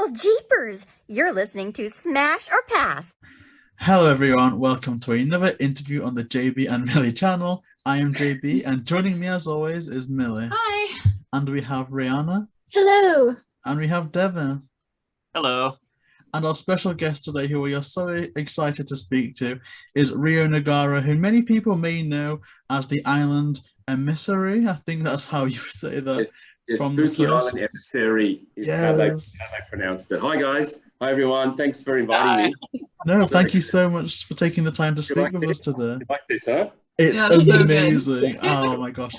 Well, jeepers! You're listening to Smash or Pass. Hello everyone, welcome to another interview on the JayBee and Milly channel. I am JayBee and joining me as always is Milly. Hi. And we have Rhianna. Hello. And we have Devin. Hello. And our special guest today, who we are so excited to speak to, is Rio Nugara, who many people may know as the Island Emissary. I think that's how you say that. Yes, Spooky Island Emissary is how they pronounced it. Hi guys. Hi everyone. Thanks for inviting me. No, thank you so much for taking the time to speak with us today. You like this, huh? It's amazing. So oh my gosh.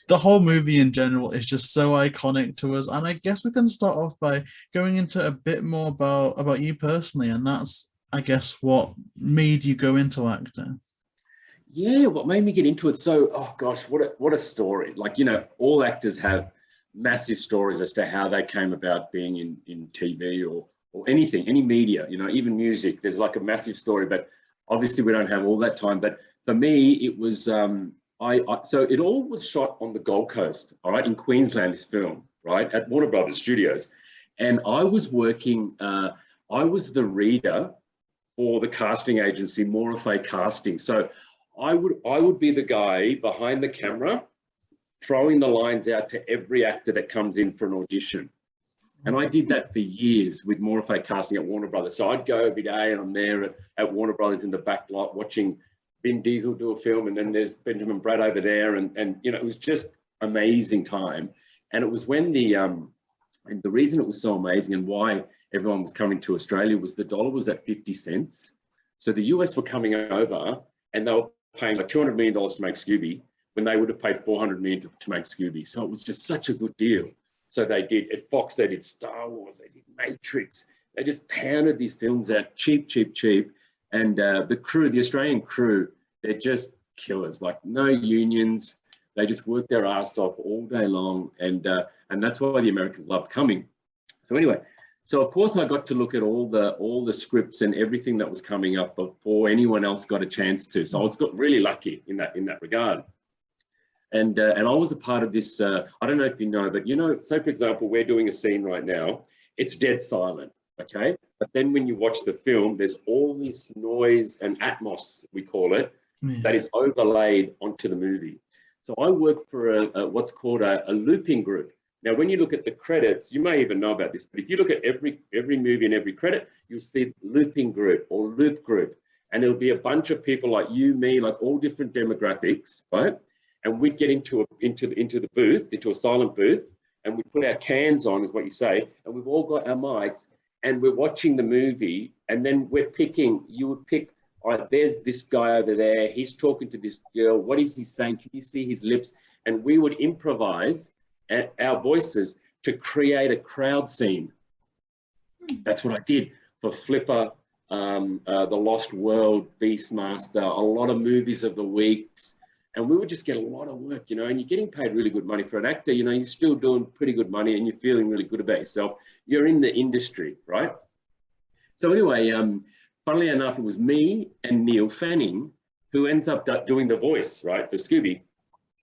The whole movie in general is just so iconic to us. And I guess we can start off by going into a bit more about you personally. And that's, I guess, what made you go into acting. Yeah, what made me get into it. So, oh gosh, what a story. Like, you know, all actors have massive stories as to how they came about being in TV or anything, any media, you know, even music. There's like a massive story, but obviously we don't have all that time. But for me, it was, so it all was shot on the Gold Coast, all right, in Queensland, this film, right, at Warner Brothers Studios. And I was working, I was the reader for the casting agency, Morify Casting. So I would be the guy behind the camera, throwing the lines out to every actor that comes in for an audition. And I did that for years with Morify Casting at Warner Brothers. So I'd go every day and I'm there at Warner Brothers in the back lot watching Vin Diesel do a film, and then there's Benjamin Bratt over there. And you know, it was just amazing time. And it was when and the reason it was so amazing and why everyone was coming to Australia was the dollar was at 50 cents. So the US were coming over and they were paying like $200 million to make Scooby, when they would have paid $400 million to make Scooby. So it was just such a good deal. So they did, at Fox, they did Star Wars, they did Matrix. They just pounded these films out cheap. And the crew, the Australian crew, they're just killers, like no unions. They just work their ass off all day long. And that's why the Americans loved coming. So anyway, so of course I got to look at all the scripts and everything that was coming up before anyone else got a chance to. So I was really lucky in that regard. And I was a part of this, I don't know if you know, but you know, so for example, we're doing a scene right now, it's dead silent, okay? But then when you watch the film, there's all this noise and atmos, we call it, that is overlaid onto the movie. So I work for what's called a looping group. Now, when you look at the credits, you may even know about this, but if you look at every movie and every credit, you'll see looping group or loop group. And it'll be a bunch of people like you, me, like all different demographics, right? And we'd get into the booth, into a silent booth, and we put our cans on, is what you say, and we've all got our mics, and we're watching the movie, and then we're picking, you would pick, all right, there's this guy over there, he's talking to this girl, what is he saying? Can you see his lips? And we would improvise our voices to create a crowd scene. That's what I did for Flipper, The Lost World, Beastmaster, a lot of movies of the weeks. And we would just get a lot of work, you know, and you're getting paid really good money for an actor, you know, you're still doing pretty good money and you're feeling really good about yourself. You're in the industry, right? So anyway, funnily enough, it was me and Neil Fanning who ends up doing the voice, right, for Scooby.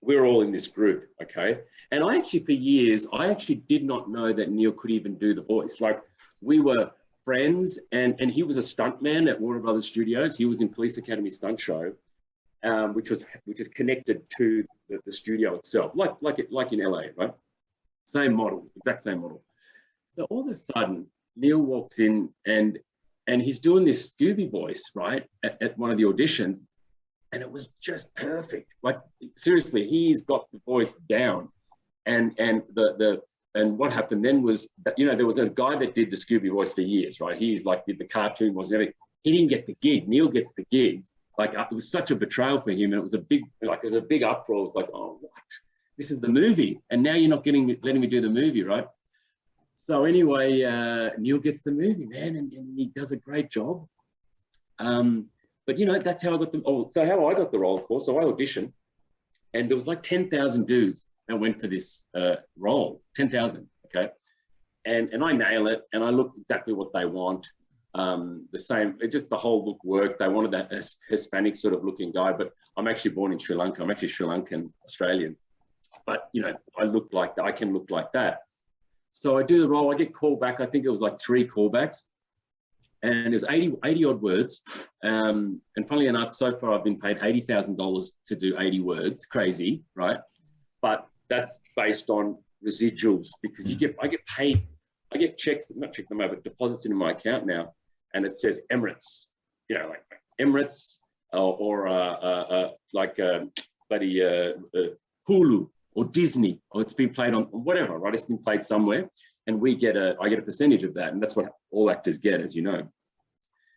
We're all in this group, okay? And I actually, for years, I actually did not know that Neil could even do the voice. Like, we were friends and he was a stuntman at Warner Brothers Studios. He was in Police Academy Stunt Show. Which is connected to the studio itself, like in LA, right? Same model, exact same model. So all of a sudden, Neil walks in and he's doing this Scooby voice, right, at one of the auditions, and it was just perfect. Like, seriously, he's got the voice down. And what happened then was that, you know, there was a guy that did the Scooby voice for years, right? He's like did the cartoon voice and everything. He didn't get the gig. Neil gets the gig. Like, it was such a betrayal for him, and it was a big uproar. It was like, oh, what? This is the movie, and now you're not letting me do the movie, right? So anyway, Neil gets the movie, man, and he does a great job. But you know, that's how I got the. Oh, so how I got the role, of course. So I auditioned, and there was like 10,000 dudes that went for this role. 10,000, okay, and I nail it, and I looked exactly what they want. The same, just the whole look worked. They wanted that Hispanic sort of looking guy, but I'm actually born in Sri Lanka. I'm actually Sri Lankan Australian, but you know, I look like that. I can look like that. So I do the role, I get called back. I think it was like 3 callbacks, and there's 80 odd words. And funnily enough, so far I've been paid $80,000 to do 80 words. Crazy, right? But that's based on residuals, because I get paid, I get checks, not check them over, deposits into my account now, and it says Emirates, you know, like Emirates or bloody Hulu or Disney, or it's been played on whatever, right? It's been played somewhere, and I get a percentage of that, and that's what all actors get, as you know.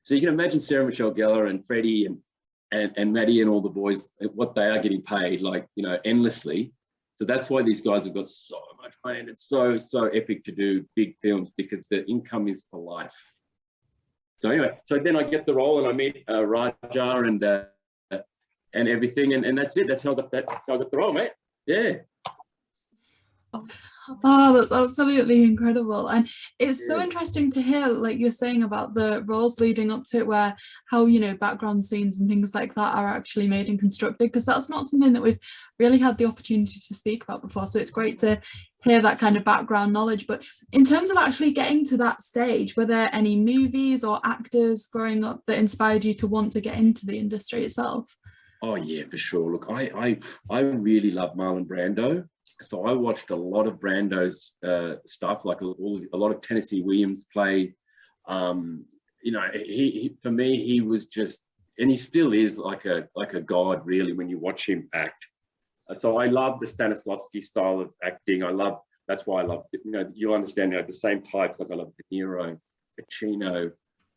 So you can imagine Sarah Michelle Gellar and Freddie and Maddie and all the boys, what they are getting paid, like, you know, endlessly. So that's why these guys have got so much money, and it's so epic to do big films, because the income is for life. So anyway, so then I get the role, and I meet Raja and everything, and that's it. That's how I got the role, mate. Yeah. Oh, that's absolutely incredible. And it's so interesting to hear, like you're saying, about the roles leading up to it, where how, you know, background scenes and things like that are actually made and constructed, because that's not something that we've really had the opportunity to speak about before. So it's great to hear that kind of background knowledge. But in terms of actually getting to that stage, were there any movies or actors growing up that inspired you to want to get into the industry itself? Oh yeah, for sure. Look, I really love Marlon Brando. So I watched a lot of Brando's stuff, like a lot of Tennessee Williams play. You know, he for me, he was just, and he still is like a god, really, when you watch him act. So I love the Stanislavski style of acting. That's why I love, you know, you understand, you know, the same types. Like I love De Niro, Pacino,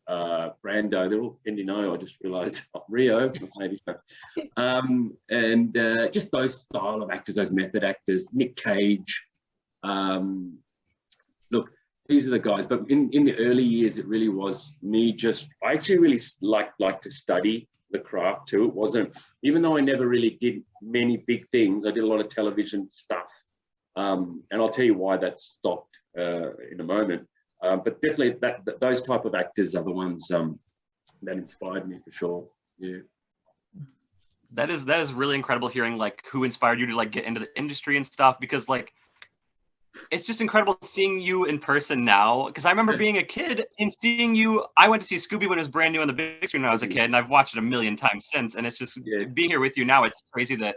Brando. They're all Indino, I just realized. Rio, maybe. And just those style of actors, those method actors. Nick Cage. Look, these are the guys. But in the early years, it really was me I actually really like to study the craft too. It wasn't, even though I never really did many big things, I did a lot of television stuff. And I'll tell you why that stopped in a moment. But definitely those type of actors are the ones that inspired me, for sure. Yeah. That is really incredible hearing like who inspired you to like get into the industry and stuff, because like it's just incredible seeing you in person now, because I remember being a kid and seeing you. I went to see Scooby when it was brand new on the big screen when I was a kid, and I've watched it a million times since, and it's just being here with you now. It's crazy that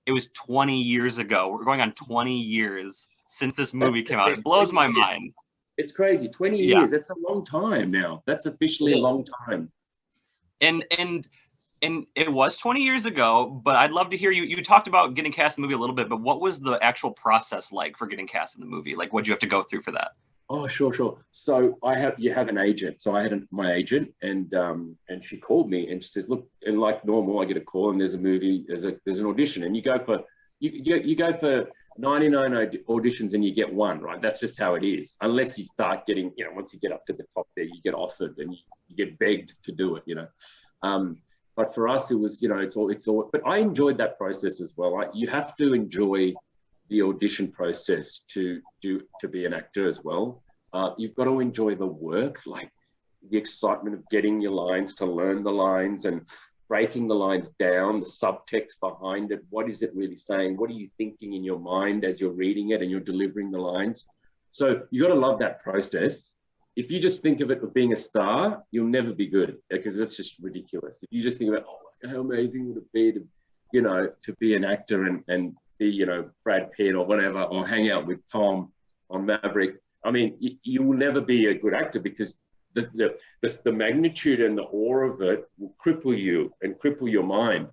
it was 20 years ago. We're going on 20 years since this movie came out. It blows my mind. It's crazy. 20 years. That's a long time now. That's officially a long time. And it was 20 years ago, but I'd love to hear you talked about getting cast in the movie a little bit, but what was the actual process like for getting cast in the movie? Like, what'd you have to go through for that? Oh, sure. So you have an agent. So I had my agent, and she called me and she says, look, and like normal, I get a call and there's a movie, there's an audition, and you go for 99 auditions and you get one, right? That's just how it is. Unless you start getting, you know, once you get up to the top there, you get offered and you get begged to do it, you know. But for us, it was, you know, it's all. But I enjoyed that process as well. You have to enjoy the audition process to be an actor as well. You've got to enjoy the work, like the excitement of getting your lines, to learn the lines and breaking the lines down, the subtext behind it. What is it really saying? What are you thinking in your mind as you're reading it and you're delivering the lines? So you got to love that process. If you just think of it as being a star, you'll never be good, because that's just ridiculous. If you just think about, oh, how amazing would it be to, you know, to be an actor and be, you know, Brad Pitt or whatever, or hang out with Tom on Maverick. I mean, you will never be a good actor, because the magnitude and the awe of it will cripple you and cripple your mind.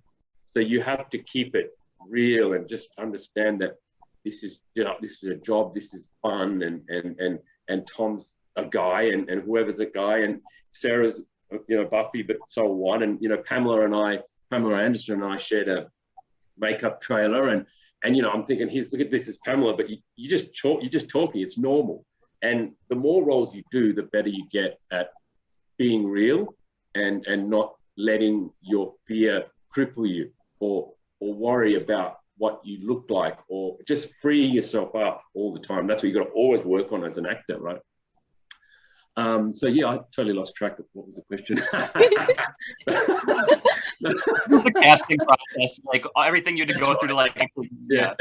So you have to keep it real and just understand that this is a job, this is fun, and Tom's a guy, and whoever's a guy, and Sarah's, you know, Buffy, but so what? And, you know, Pamela Anderson and I shared a makeup trailer, and you know, I'm thinking, look at this as Pamela, but you're just talking, it's normal. And the more roles you do, the better you get at being real and not letting your fear cripple you or worry about what you look like, or just free yourself up all the time. That's what you got to always work on as an actor, right? So yeah, I totally lost track of what was the question. It's the casting process, like everything you had to go through to like actually, yeah.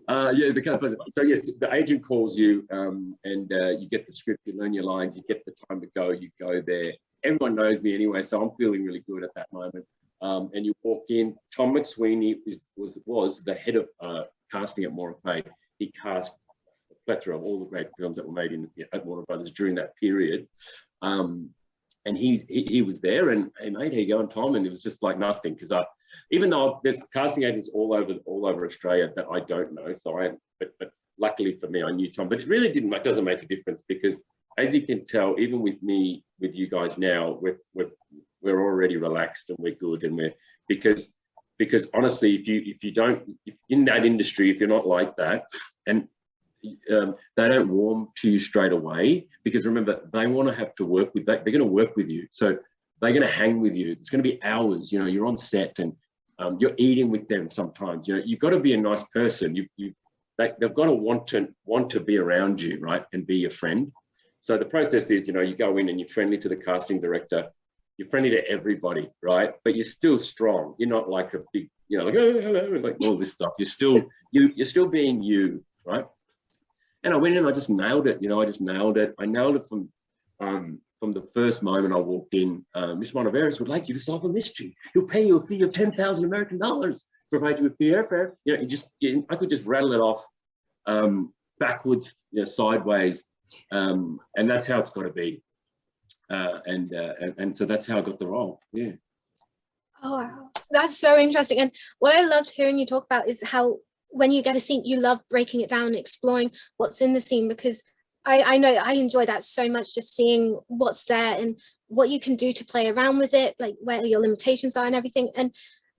Yeah, the kind of person. So yes, the agent calls you, and you get the script, you learn your lines, you get the time to go, you go there. Everyone knows me anyway, so I'm feeling really good at that moment. And you walk in. Tom McSweeney was the head of casting at Morrifade. He cast a plethora of all the great films that were made at Warner Brothers during that period. And he was there, and hey mate, how you going, Tom? And it was just like nothing, because even though there's casting agents all over Australia that I don't know, but luckily for me, I knew Tom. But it really doesn't make a difference, because as you can tell, even with you guys now, we're already relaxed and we're good, and because honestly, if in that industry, if you're not like that, and they don't warm to you straight away, because remember, they want to have to work with that. They're going to work with you, so they're going to hang with you. It's going to be hours. You're on set, and you're eating with them sometimes. You've got to be a nice person. They've got to want to be around you, right, and be your friend. So the process is, you go in and you're friendly to the casting director. You're friendly to everybody, right? But you're still strong. You're not like a big, like, oh, hello, like all this stuff. You're still being you, right? And I went in and I just nailed it. I just nailed it. I nailed it from the first moment I walked in. Mr. Mondavarious would like you to solve a mystery. He'll pay you a fee of $10,000 American dollars, provide you with free airfare. I could just rattle it off backwards, sideways, and that's how it's got to be. And so that's how I got the role. Yeah. Oh, wow. That's so interesting. And what I loved hearing you talk about is how when you get a scene, you love breaking it down and exploring what's in the scene, because I know I enjoy that so much, just seeing what's there and what you can do to play around with it, like where your limitations are and everything. And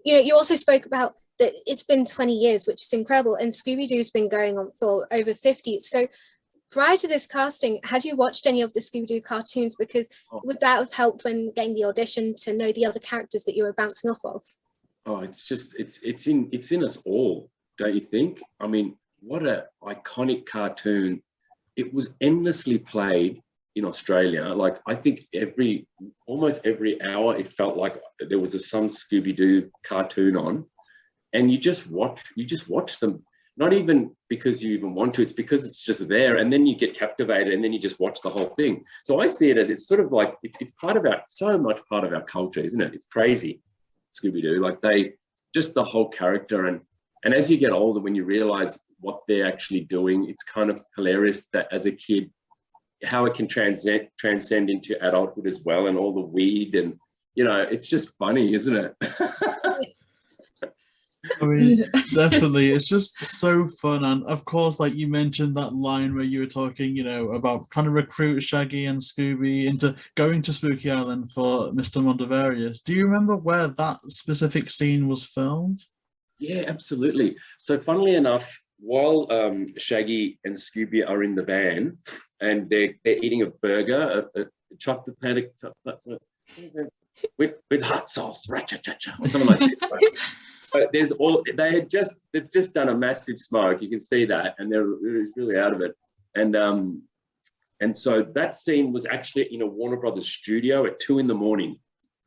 you also spoke about that it's been 20 years, which is incredible, and Scooby-Doo's been going on for over 50. So prior to this casting, had you watched any of the Scooby-Doo cartoons? Because would that have helped when getting the audition to know the other characters that you were bouncing off of? Oh, it's in us all, don't you think? I mean, what a iconic cartoon. It was endlessly played in Australia. Like, I think almost every hour it felt like there was some Scooby-Doo cartoon on, and you just watch them. Not even because you even want to, it's because it's just there, and then you get captivated, and then you just watch the whole thing. So I see it as it's sort of like it's part of so much part of our culture, isn't it? It's crazy, Scooby-Doo. Like just the whole character, and as you get older, when you realize what they're actually doing, it's kind of hilarious that as a kid, how it can transcend into adulthood as well, and all the weed, and it's just funny, isn't it? I mean, definitely, it's just so fun. And of course, like you mentioned that line where you were talking, about trying to recruit Shaggy and Scooby into going to Spooky Island for Mr. Mondavarious. Do you remember where that specific scene was filmed? Yeah, absolutely. So funnily enough, while Shaggy and Scooby are in the van and they're eating a burger, a chocolate panic with hot sauce, ra-cha-cha-cha, or something like that. But they've just done a massive smoke. You can see that, and they're really out of it. And so that scene was actually in a Warner Brothers studio at 2 a.m,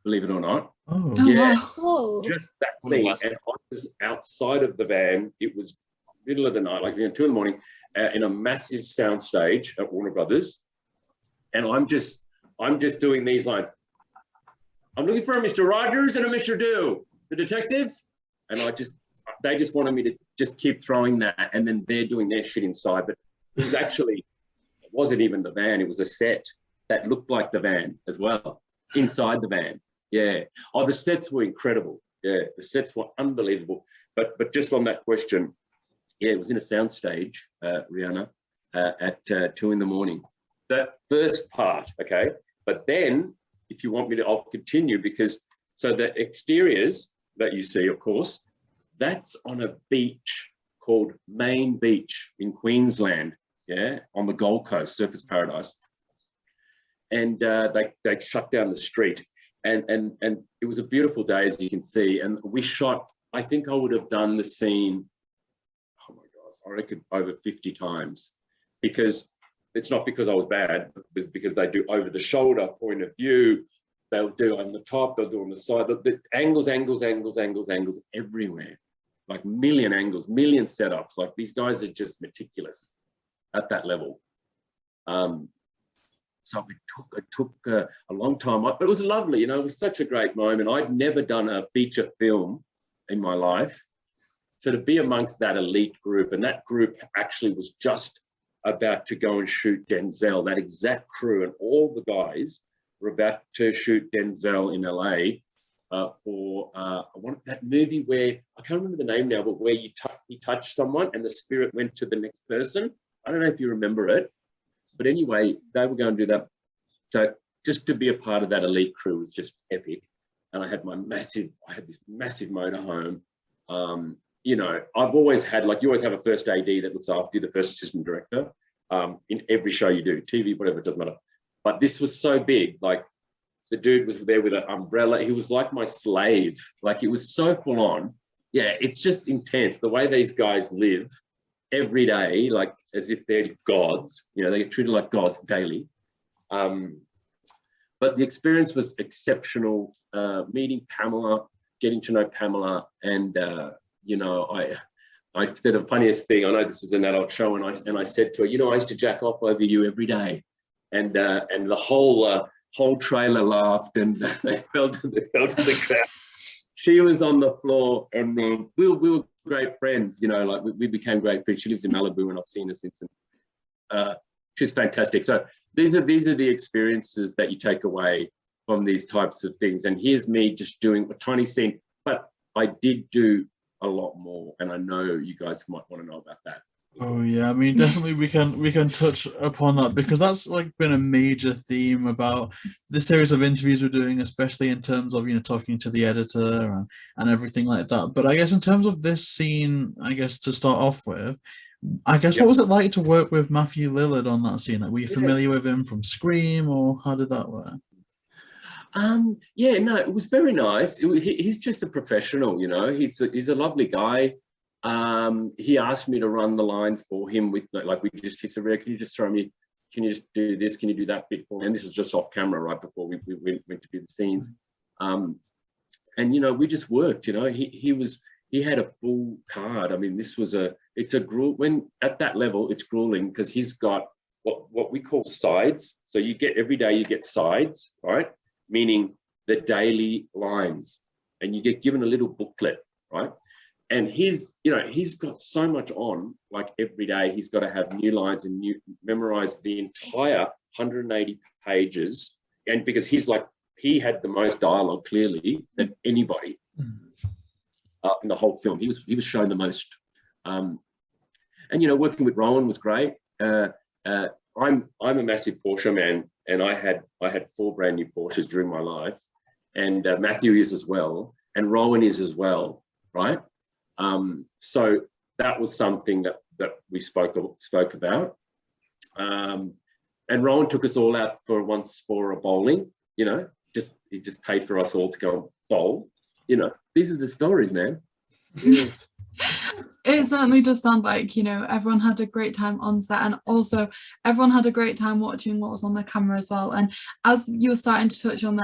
believe it or not. Oh, yeah, wow. Just that scene. And I was outside of the van. It was middle of the night, like 2 a.m, in a massive soundstage at Warner Brothers, and I'm just doing these lines. I'm looking for a Mr. Rogers and a Mr. Doo, the detectives. And they just wanted me to just keep throwing that, and then they're doing their shit inside. But it wasn't even the van. It was a set that looked like the van as well, inside the van. Yeah. Oh, the sets were incredible. Yeah, the sets were unbelievable. But just on that question, yeah, it was in a soundstage, Rhianna, at 2 a.m. That first part, okay? But then, if you want me to, I'll continue, because so the exteriors that you see, of course, that's on a beach called Main Beach in Queensland, yeah, on the Gold Coast, Surfers Paradise. And they shut down the street, and it was a beautiful day, as you can see. And we shot, I think I would have done the scene, oh my God, I reckon over 50 times, because it's not because I was bad, it's because they do over the shoulder point of view. They'll do on the top, they'll do on the side. The angles everywhere, like million angles, million setups. Like these guys are just meticulous at that level. So it took a long time, but it was lovely. You know, it was such a great moment. I'd never done a feature film in my life. So to be amongst that elite group, and that group actually was just about to go and shoot Denzel, that exact crew, and all the guys were about to shoot Denzel in LA for that movie where, I can't remember the name now, but where he touched someone and the spirit went to the next person. I don't know if you remember it, but anyway, they were going to do that. So just to be a part of that elite crew was just epic. And I had this massive motorhome. You know, I've always had, like, you always have a first AD that looks after you, the first assistant director, in every show you do, TV, whatever, it doesn't matter. But this was so big, like the dude was there with an umbrella. He was like my slave. Like, it was so full on. Yeah, it's just intense. The way these guys live every day, like as if they're gods, you know, they get treated like gods daily. But the experience was exceptional. Meeting Pamela, getting to know Pamela, and you know, I said the funniest thing. I know this is an adult show, and I said to her, you know, I used to jack off over you every day, and the whole trailer laughed, and they fell to the ground. She was on the floor, and then we were great friends. You know, like we became great friends. She lives in Malibu, and I've seen her since. And she's fantastic. So these are the experiences that you take away from these types of things. And here's me just doing a tiny scene, but I did do a lot more, and I know you guys might want to know about that. Oh yeah, I mean, definitely we can touch upon that, because that's like been a major theme about the series of interviews we're doing, especially in terms of, you know, talking to the editor and everything like that. But I guess in terms of this scene, I guess to start off with, I guess what was it like to work with Matthew Lillard on that scene? Like, were you familiar with him from Scream, or how did that work? Yeah, no, it was very nice. He's just a professional, you know. He's a lovely guy. He asked me to run the lines for him with, like, he said, Rio, can you just do this? Can you do that bit for me? And this is just off camera right before we went to do the scenes. And, you know, we just worked, you know. He had a full card. I mean, it's a gruel, when at that level, it's grueling, because he's got what we call sides. So every day you get sides, right? Meaning the daily lines, and you get given a little booklet, right? And he's got so much on, like every day he's got to have new lines and memorize the entire 180 pages. And because he had the most dialogue clearly than anybody in the whole film. He was shown the most. And, you know, working with Rowan was great. I'm a massive Porsche man, and I had 4 brand new Porsches during my life, and Matthew is as well, and Rowan is as well, right? So that was something that we spoke about. And Rowan took us all out for a bowling, you know, he just paid for us all to go bowl. You know, these are the stories, man. Yeah. It certainly does sound like, you know, everyone had a great time on set, and also everyone had a great time watching what was on the camera as well. And as you were starting to touch on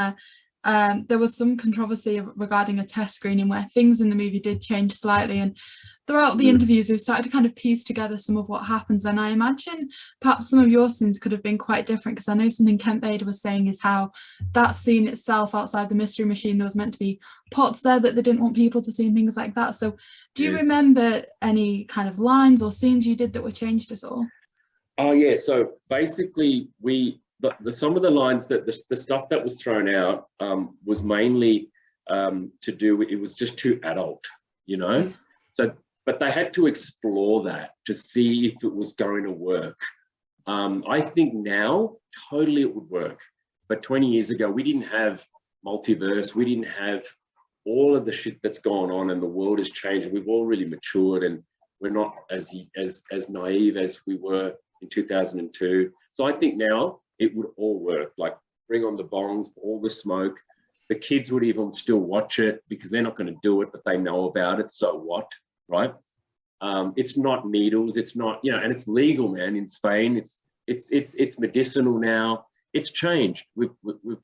there was some controversy regarding a test screening where things in the movie did change slightly, and throughout the interviews we've started to kind of piece together some of what happens. And I imagine perhaps some of your scenes could have been quite different, because I know something Kent Bader was saying is how that scene itself outside the mystery machine, there was meant to be pots there that they didn't want people to see and things like that. So do you remember any kind of lines or scenes you did that were changed at all? Oh yeah, so basically some of the lines that the stuff that was thrown out was mainly to do with, it was just too adult, you know. So, but they had to explore that to see if it was going to work. I think now totally it would work, but 20 years ago we didn't have multiverse, we didn't have all of the shit that's gone on, and the world has changed. We've all really matured, and we're not as naive as we were in 2002. So I think now it would all work. Like, bring on the bongs, all the smoke. The kids would even still watch it because they're not going to do it, but they know about it. So what, right? It's not needles. It's not, you know, and it's legal, man. In Spain, it's medicinal now. It's changed. We've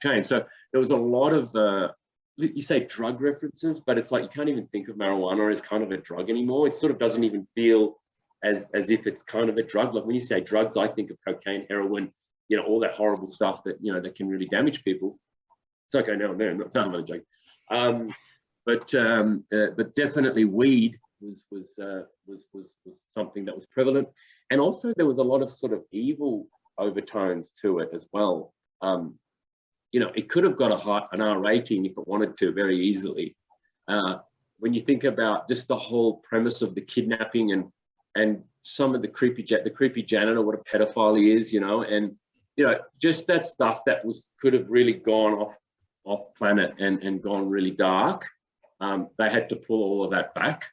changed. So there was a lot of you say drug references, but it's like you can't even think of marijuana as kind of a drug anymore. It sort of doesn't even feel as if it's kind of a drug. Like when you say drugs, I think of cocaine, heroin, you know, all that horrible stuff that, you know, that can really damage people. It's okay now and then. No, I'm not joking. But definitely weed was something that was prevalent, and also there was a lot of sort of evil overtones to it as well. You know, it could have got an R rating if it wanted to very easily. When you think about just the whole premise of the kidnapping and some of the creepy janitor, what a pedophile he is, you know, and you know, just that stuff that could have really gone off planet and gone really dark. They had to pull all of that back.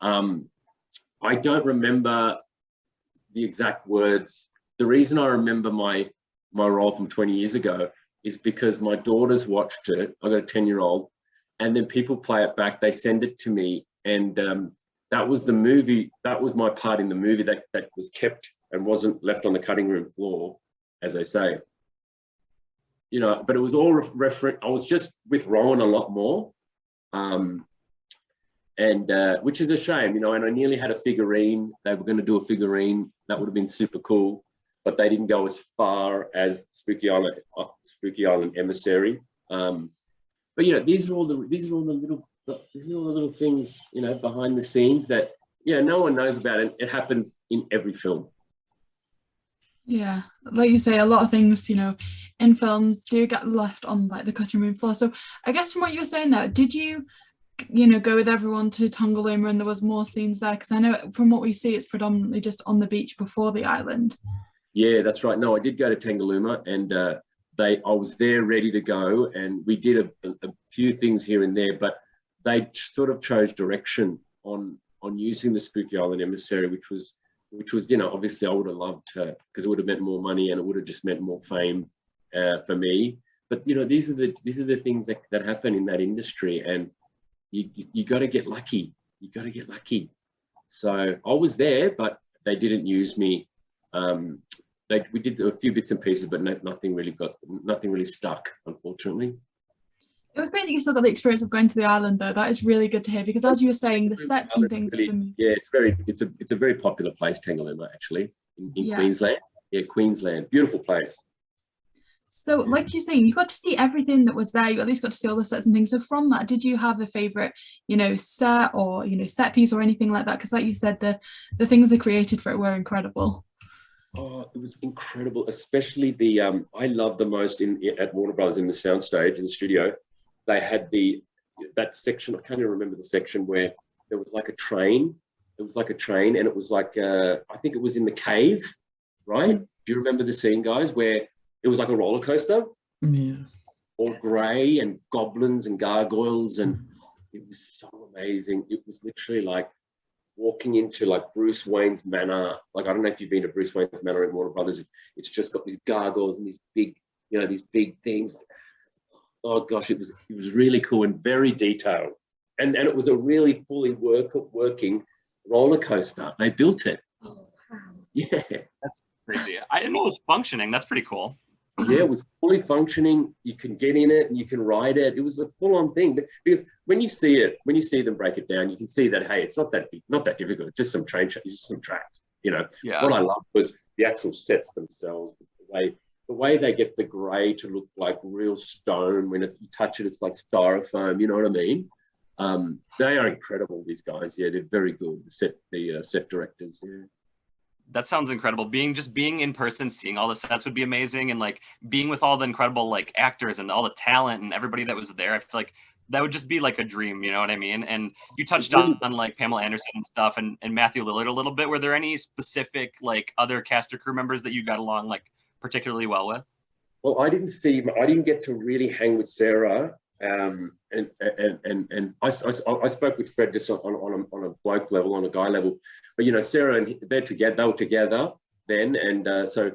I don't remember the exact words. The reason I remember my role from 20 years ago is because my daughters watched it. I got a 10-year-old, and then people play it back. They send it to me, and that was the movie. That was my part in the movie that was kept and wasn't left on the cutting room floor, as they say. You know, but it was all referent. I was just with Rowan a lot more, which is a shame, you know. And I nearly had a figurine. They were going to do a figurine that would have been super cool, but they didn't go as far as Spooky Island Emissary. But you know, these are all the little things, you know, behind the scenes that, yeah, no one knows about it. It happens in every film. Yeah, like you say, a lot of things, you know, in films do get left on like the cutting room floor. So I guess from what you were saying there, did you know, go with everyone to Tangalooma and there was more scenes there? Because I know from what we see, it's predominantly just on the beach before the island. Yeah, that's right. No, I did go to Tangalooma, and I was there ready to go, and we did a few things here and there, but they sort of chose direction on using the Spooky Island Emissary, which was, you know, obviously I would have loved to, because it would have meant more money and it would have just meant more fame for me. But you know, these are the things that happen in that industry, and you got to get lucky. You got to get lucky. So I was there, but they didn't use me. We did a few bits and pieces, but nothing really stuck, unfortunately. It was great that you still got the experience of going to the island, though. That is really good to hear, because as you were saying, the sets and things. Really, yeah, it's a very popular place, Tangalooma, actually, in Queensland. Yeah, Queensland, beautiful place. So, like you're saying, you got to see everything that was there. You at least got to see all the sets and things. So, from that, did you have a favorite, you know, set or, you know, set piece or anything like that? Because, like you said, the things they created for it were incredible. Oh, it was incredible, especially I love the most at Warner Brothers in the soundstage in the studio. They had that section. I can't even remember the section where there was like a train. It was like a train, and it was like I think it was in the cave, right? Do you remember the scene, guys, where it was like a roller coaster? Yeah. All grey and goblins and gargoyles, and it was so amazing. It was literally like walking into like Bruce Wayne's manor. Like, I don't know if you've been to Bruce Wayne's manor in Warner Brothers. It's just got these gargoyles and these big, you know, these big things. Oh gosh, it was really cool and very detailed. And it was a really fully working roller coaster. They built it. Oh, wow. Yeah. That's crazy. I didn't know it was functioning. That's pretty cool. Yeah, it was fully functioning. You can get in it and you can ride it. It was a full-on thing. Because when you see them break it down, you can see that, hey, it's not that difficult. It's just some tracks. You know, yeah. What I loved was the actual sets themselves. The way they get the grey to look like real stone. When you touch it, it's like styrofoam. You know what I mean? They are incredible. These guys, yeah, they're very good. The set directors, yeah. That sounds incredible. Being in person, seeing all the sets would be amazing, and like being with all the incredible like actors and all the talent and everybody that was there. I feel like that would just be like a dream, you know what I mean? And you touched on like Pamela Anderson and stuff, and Matthew Lillard a little bit. Were there any specific like other cast or crew members that you got along like particularly well with? Well, I didn't get to really hang with Sarah. And I spoke with Fred just on a bloke level, on a guy level, but you know, Sarah and they were together then, and so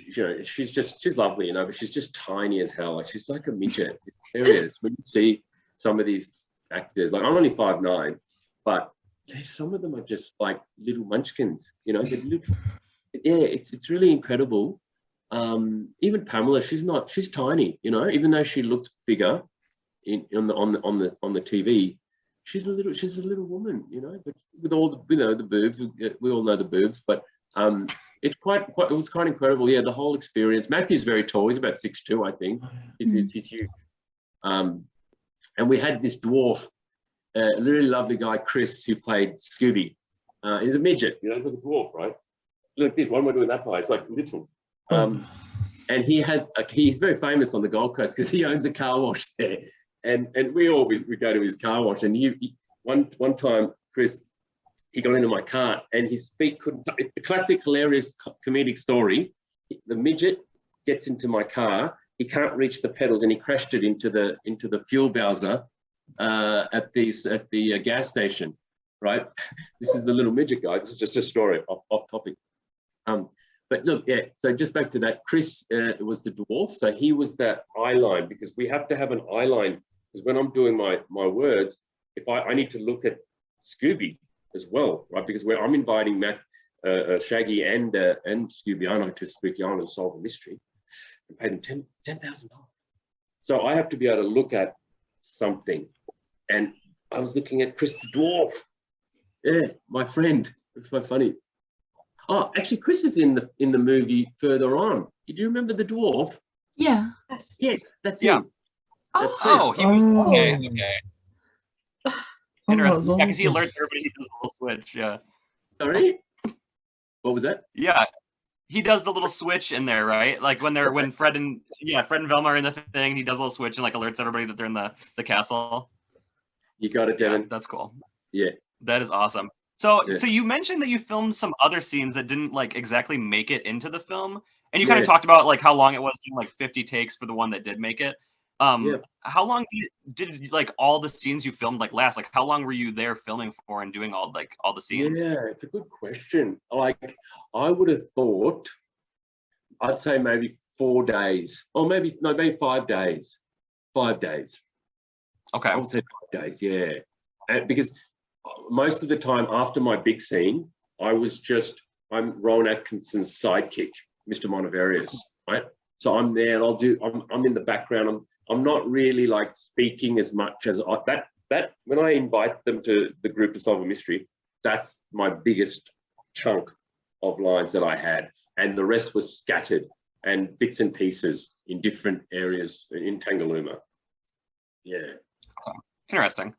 you know, she's lovely, you know, but she's just tiny as hell. Like, she's like a midget. It's serious. When you see some of these actors, like I'm only 5'9", but some of them are just like little munchkins, you know. Yeah, it's really incredible. Even Pamela, she's tiny, you know, even though she looks bigger on the TV, she's a little woman, you know, but with all the, you know, the boobs, we all know the boobs, but it was quite incredible. Yeah, the whole experience. Matthew's very tall, he's about 6'2", I think. He's huge. And we had this dwarf, a really lovely guy, Chris, who played Scooby. He's a midget, you know, he's like a dwarf, right? Look, this one we're doing that guy, it's like little. And he's very famous on the Gold Coast because he owns a car wash there. And we go to his car wash. And one time, Chris, he got into my car and his feet couldn't touch. The classic hilarious comedic story. The midget gets into my car. He can't reach the pedals and he crashed it into the fuel bowser at the gas station. Right. This is the little midget guy. This is just a story off topic. But look, yeah, so just back to that, Chris was the dwarf. So he was that eye line, because we have to have an eye line, because when I'm doing my words, if I need to look at Scooby as well, right? Because I'm inviting Shaggy and Scooby Island to Spooky Island to solve a mystery and pay them $10,000. So I have to be able to look at something. And I was looking at Chris the dwarf. Yeah, my friend. It's quite funny. Oh, actually, Chris is in the movie further on. Did you remember the dwarf? Yeah. Yes, that's him. That's Chris. Oh, he was okay. Interesting. Yeah, because he awesome. alerts everybody. He does a little switch. Yeah. Sorry. What was that? Yeah. He does the little switch in there, right? Like when Fred and Velma are in the thing, he does a little switch and like alerts everybody that they're in the castle. You got it, Devin. Yeah, that's cool. Yeah. That is awesome. So you mentioned that you filmed some other scenes that didn't like exactly make it into the film, and you kind of talked about like how long it was, like 50 takes for the one that did make it. How long did like all the scenes you filmed like last? Like how long were you there filming for and doing all the scenes? Yeah, it's a good question. Like I would have thought, I'd say maybe 4 days, or maybe 5 days. 5 days. Okay. I would say 5 days. Yeah, because most of the time after my big scene, I'm Rowan Atkinson's sidekick, Mr. Mondavarious, right? So I'm there and I'm in the background. I'm not really like speaking as much as that when I invite them to the group to solve a mystery, that's my biggest chunk of lines that I had. And the rest was scattered and bits and pieces in different areas in Tangalooma. Yeah. Interesting.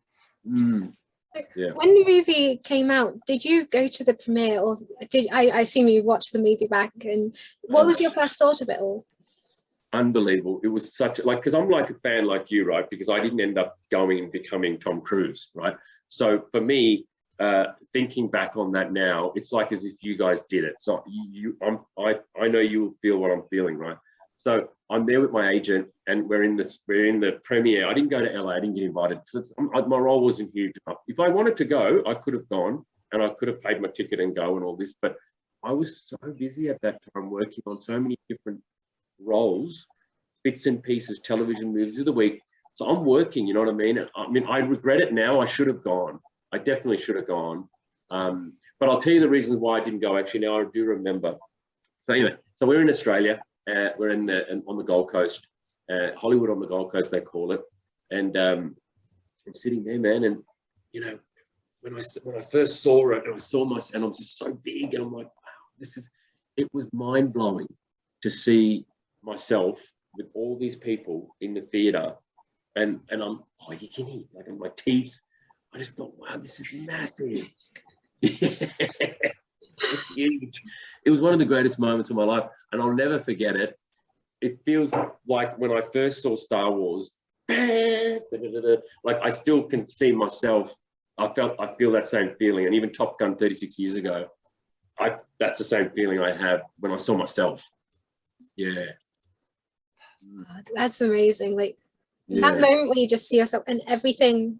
Yeah. When the movie came out, did you go to the premiere, or I assume you watched the movie back? And what was your first thought of it all? Unbelievable. It was such like, because I'm like a fan like you, right? Because I didn't end up going and becoming Tom Cruise, right? So for me, thinking back on that now, it's like as if you guys did it. So I know you will feel what I'm feeling, right? So I'm there with my agent, and we're in the premiere. I didn't go to LA. I didn't get invited. My role wasn't huge enough. If I wanted to go, I could have gone, and I could have paid my ticket and go and all this. But I was so busy at that time working on so many different roles, bits and pieces, television movies of the week. So I'm working, you know what I mean? I regret it now. I should have gone. I definitely should have gone. But I'll tell you the reasons why I didn't go. Actually, now I do remember. So anyway, so we're in Australia. We're on the Gold Coast, Hollywood on the Gold Coast, they call it. And I'm sitting there, man, and you know, when I first saw it, and I saw myself, and I'm just so big, and I'm like, wow, it was mind blowing to see myself with all these people in the theater, and I'm you can eat like in my teeth. I just thought, wow, this is massive. It's huge. It was one of the greatest moments of my life, and I'll never forget it. It feels like when I first saw Star Wars, like I still can see myself. I feel that same feeling, and even Top Gun 36 years ago, that's the same feeling I have when I saw myself. Yeah. That's amazing. Like that moment where you just see yourself and everything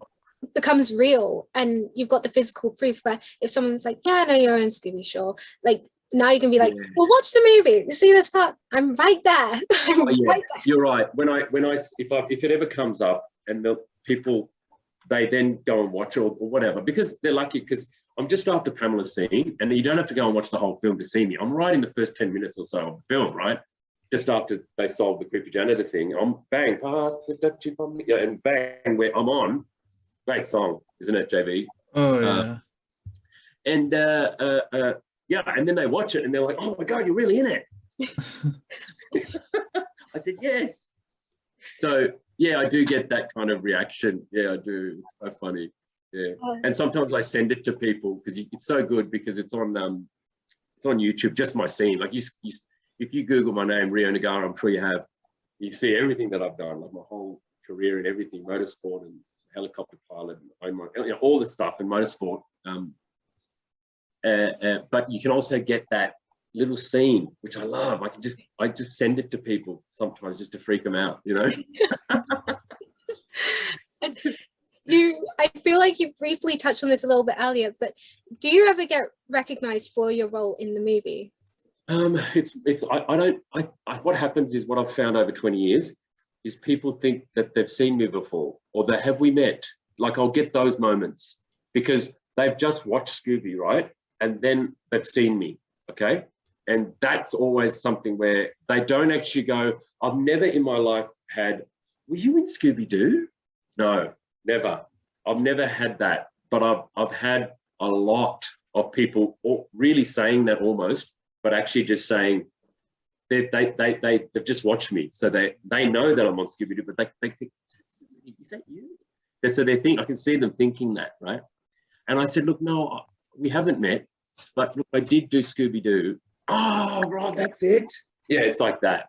becomes real, and you've got the physical proof where if someone's like, yeah, I know you're in Scooby, sure, like now you can be like, well, watch the movie, see this part, I'm right there. Right there. You're right. If it ever comes up and the people, they then go and watch it or whatever, because they're lucky, because I'm just after Pamela's scene, and you don't have to go and watch the whole film to see me. I'm right in the first 10 minutes or so of the film, right? just after they solved the creepy janitor thing, I'm bang, pass the duchy from me, and bang, where I'm on. Great song, isn't it, JayBee? Oh yeah. And yeah, and then they watch it and they're like, "Oh my God, you're really in it." I said, "Yes." So yeah, I do get that kind of reaction. Yeah, I do. It's so funny. Yeah, and sometimes I send it to people because it's so good because it's on YouTube. Just my scene. Like if you Google my name, Rio Nugara, I'm sure you have. You see everything that I've done, like my whole career and everything, motorsport and helicopter pilot, and all the stuff in motorsport. But you can also get that little scene, which I love. I just send it to people sometimes just to freak them out, you know. I feel like you briefly touched on this a little bit earlier, but do you ever get recognized for your role in the movie? What happens is, what I've found over 20 years is people think that they've seen me before, or that have we met? Like, I'll get those moments because they've just watched Scooby, right? And then they've seen me, okay? And that's always something where they don't actually go, I've never in my life had, were you in Scooby Doo? No, never. I've never had that, but I've had a lot of people really saying that almost, but actually just saying they've just watched me. So they know that I'm on Scooby Doo, but they think, is that you? So they think, I can see them thinking that, right? And I said, look, no, we haven't met, but look, I did do Scooby Doo. Oh, right, that's it. Yeah, it's like that.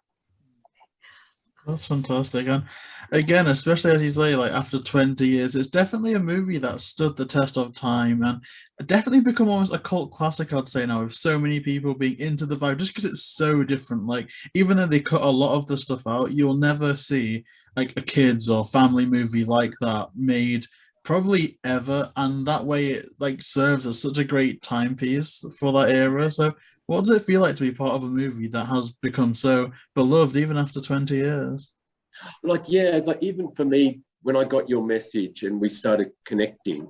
That's fantastic. And again, especially as you say, like after 20 years, it's definitely a movie that stood the test of time and definitely become almost a cult classic, I'd say now, with so many people being into the vibe, just because it's so different. Like, even though they cut a lot of the stuff out, you'll never see like a kids or family movie like that made probably ever. And that way it like serves as such a great timepiece for that era. So what does it feel like to be part of a movie that has become so beloved even after 20 years? Like, yeah, it's like, even for me, when I got your message and we started connecting,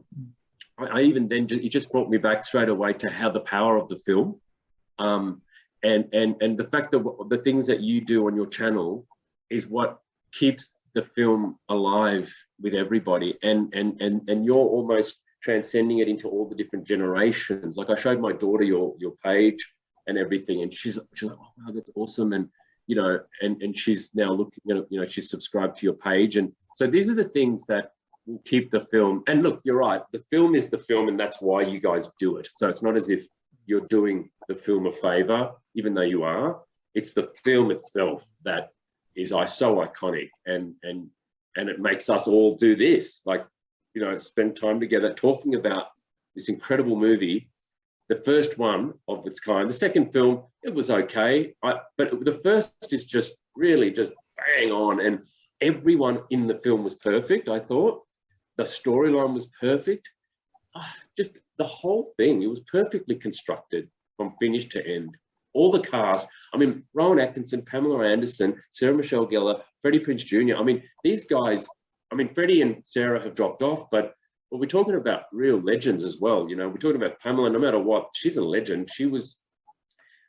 I even then, it just brought me back straight away to how the power of the film, and the fact that the things that you do on your channel is what keeps the film alive with everybody, and you're almost transcending it into all the different generations. Like, I showed my daughter your page and everything, and she's like, oh wow, that's awesome. And you know, and she's now looking at, you know, she's subscribed to your page. And so these are the things that will keep the film. And look, you're right, the film is the film, and that's why you guys do it. So it's not as if you're doing the film a favor, even though you are. It's the film itself that is so iconic, and it makes us all do this, like, you know, spend time together talking about this incredible movie. The first one of its kind. The second film, it was okay, but the first is just really just bang on, and everyone in the film was perfect. I thought the storyline was perfect. Just the whole thing, it was perfectly constructed from finish to end. All the cast, I mean, Rowan Atkinson, Pamela Anderson, Sarah Michelle Gellar, Freddie Prinze Jr. I mean, these guys, I mean, Freddie and Sarah have dropped off, but we're talking about real legends as well. You know, we're talking about Pamela, no matter what, she's a legend. She was,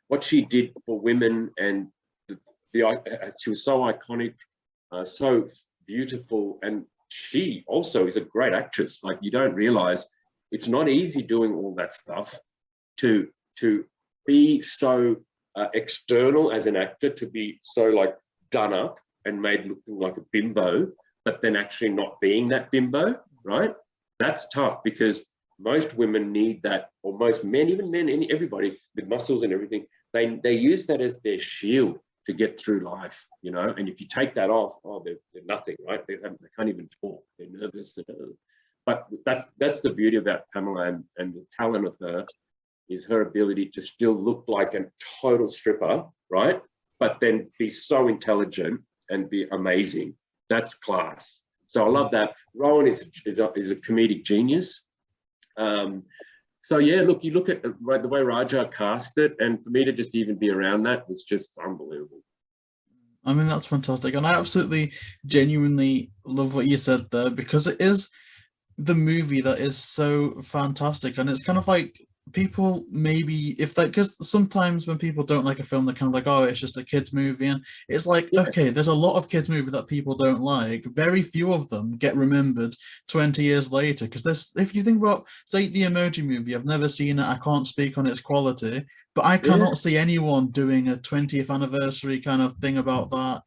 what she did for women, and she was so iconic, so beautiful. And she also is a great actress. Like, you don't realize it's not easy doing all that stuff, to be so external as an actor, to be so like done up and made looking like a bimbo, but then actually not being that bimbo, right? That's tough, because most women need that, or most men, even men, everybody with muscles and everything, they use that as their shield to get through life, you know. And if you take that off, oh, they're nothing, right? They can't even talk. They're nervous. But that's the beauty about Pamela, and the talent of her is her ability to still look like a total stripper, right? But then be so intelligent and be amazing. That's class. So I love that. Rowan is a comedic genius. So yeah, look, you look at the way Raja cast it, and for me to just even be around that was just unbelievable. I mean, that's fantastic. And I absolutely, genuinely love what you said there, because it is the movie that is so fantastic. And it's kind of like people maybe if that, because sometimes when people don't like a film, they're kind of like, oh, it's just a kids movie, and it's like, Yeah. okay, there's a lot of kids movies that people don't like. Very few of them get remembered 20 years later, because there's, if you think about, say, the Emoji Movie, I've never seen it, I can't speak on its quality, but I cannot see anyone doing a 20th anniversary kind of thing about that.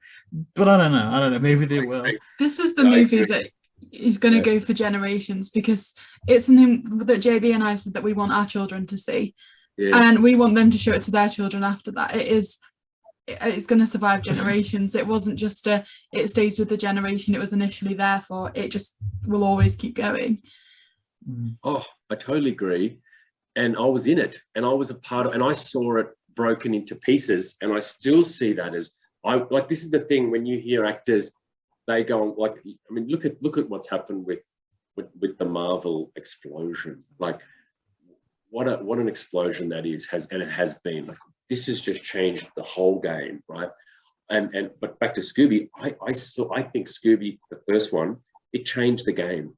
But I don't know, maybe they will. This is the Yeah, I movie agree. that is going to go for generations, because it's something that JayBee and I have said that we want our children to see, and we want them to show it to their children after that. It's going to survive generations. It wasn't just it stays with the generation it was initially there for. It just will always keep going. Oh, I totally agree. And I was in it, and I was a part of, and I saw it broken into pieces, and I still see that as, this is the thing, when you hear actors, they go on, like, I mean, look at what's happened with the Marvel explosion. Like, what an explosion that is, and it has been. Like, this has just changed the whole game, right? But back to Scooby, I think Scooby, the first one, it changed the game,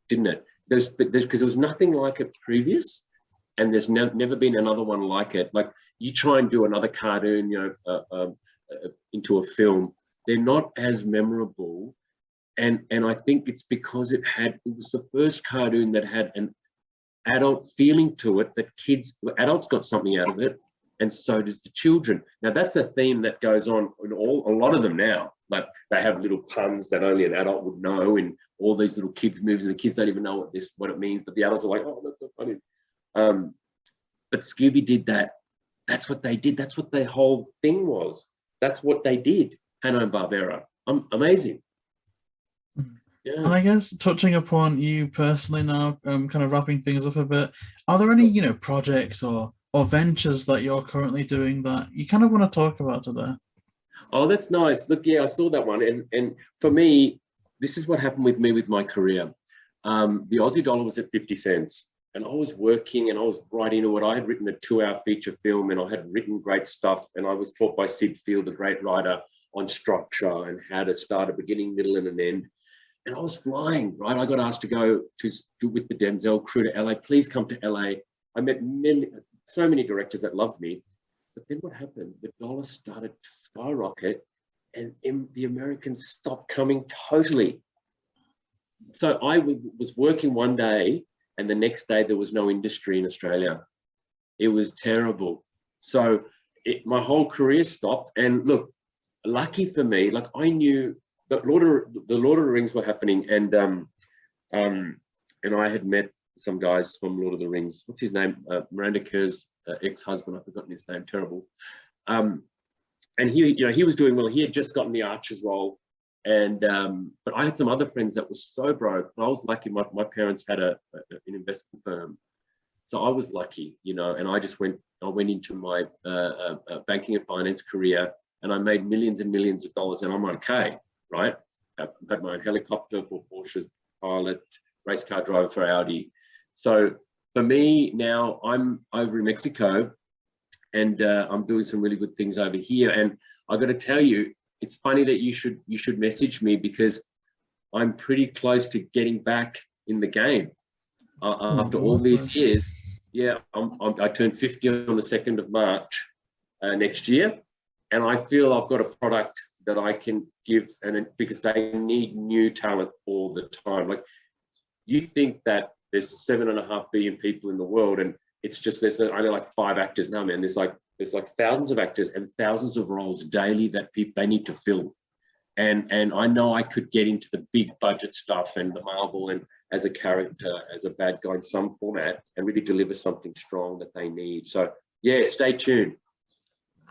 didn't it? Because there was nothing like it previous, and there's never been another one like it. Like, you try and do another cartoon, into a film, they're not as memorable, and I think it's because it was the first cartoon that had an adult feeling to it, that adults got something out of it, and so does the children. Now, that's a theme that goes on in a lot of them now. Like, they have little puns that only an adult would know in all these little kids movies, and the kids don't even know what it means, but the adults are like, oh, that's so funny. But Scooby did that. That's what they did. That's what their whole thing was. That's what they did. Hanna-Barbera. Amazing. Yeah. And I guess touching upon you personally now, kind of wrapping things up a bit, are there any, projects or ventures that you're currently doing that you kind of want to talk about today? Oh, that's nice. Look, yeah, I saw that one. And for me, this is what happened with me with my career. The Aussie dollar was at 50 cents. And I was working and I was right into it. I had written a 2-hour feature film, and I had written great stuff. And I was taught by Sid Field, a great writer, on structure and how to start a beginning, middle, and an end. And I was flying, right? I got asked to go with the Denzel crew to LA. Please come to LA. I met so many directors that loved me. But then what happened? The dollar started to skyrocket, and the Americans stopped coming totally. So I was working one day, and the next day there was no industry in Australia. It was terrible. So my whole career stopped. And look, lucky for me, like, I knew that the Lord of the Rings were happening, and I had met some guys from Lord of the Rings. What's his name? Miranda Kerr's ex-husband. I've forgotten his name. Terrible. And he was doing well. He had just gotten the Archer's role. And but I had some other friends that were so broke. I was lucky. My parents had an investment firm, so I was lucky, And I went into my banking and finance career, and I made millions and millions of dollars, and I'm okay, right? I had my own helicopter for Porsche's pilot, race car driver for Audi. So for me now, I'm over in Mexico, and I'm doing some really good things over here. And I got to tell you, it's funny that you should message me, because I'm pretty close to getting back in the game after all these years. Yeah, I turned 50 on the 2nd of March next year, and I feel I've got a product that I can give, and because they need new talent all the time. Like, you think that there's 7.5 billion people in the world, and it's just there's only like 5 actors. No, man, there's like thousands of actors and thousands of roles daily that they need to fill. And I know I could get into the big budget stuff and the Marvel, and as a character, as a bad guy in some format, and really deliver something strong that they need. So yeah, stay tuned.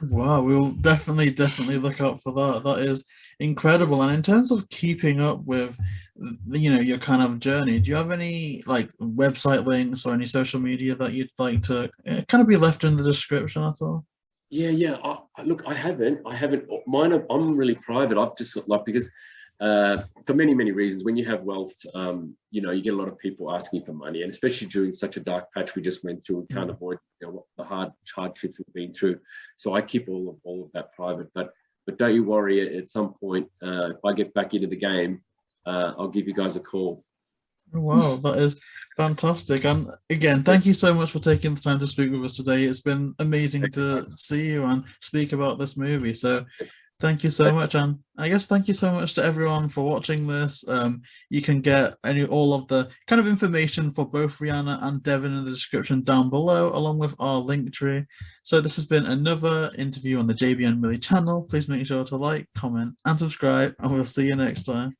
Wow, we'll definitely look out for that. That is incredible. And in terms of keeping up with, your kind of journey, do you have any like website links or any social media that you'd like to kind of be left in the description at all? Yeah. Look, I haven't. Mine, I'm really private. I've just because for many reasons, when you have wealth, you get a lot of people asking for money, and especially during such a dark patch we just went through, we can't avoid the hardships we've been through. So I keep all of that private. But don't you worry. At some point, if I get back into the game, I'll give you guys a call. Wow, that is fantastic. And again, thank you so much for taking the time to speak with us today. It's been amazing to see you and speak about this movie. So thank you so much. And I guess thank you so much to everyone for watching this. You can get all of the kind of information for both Rhianna and Devin in the description down below, along with our link tree. So this has been another interview on the JayBee and Milly channel. Please make sure to like, comment, and subscribe, and we'll see you next time.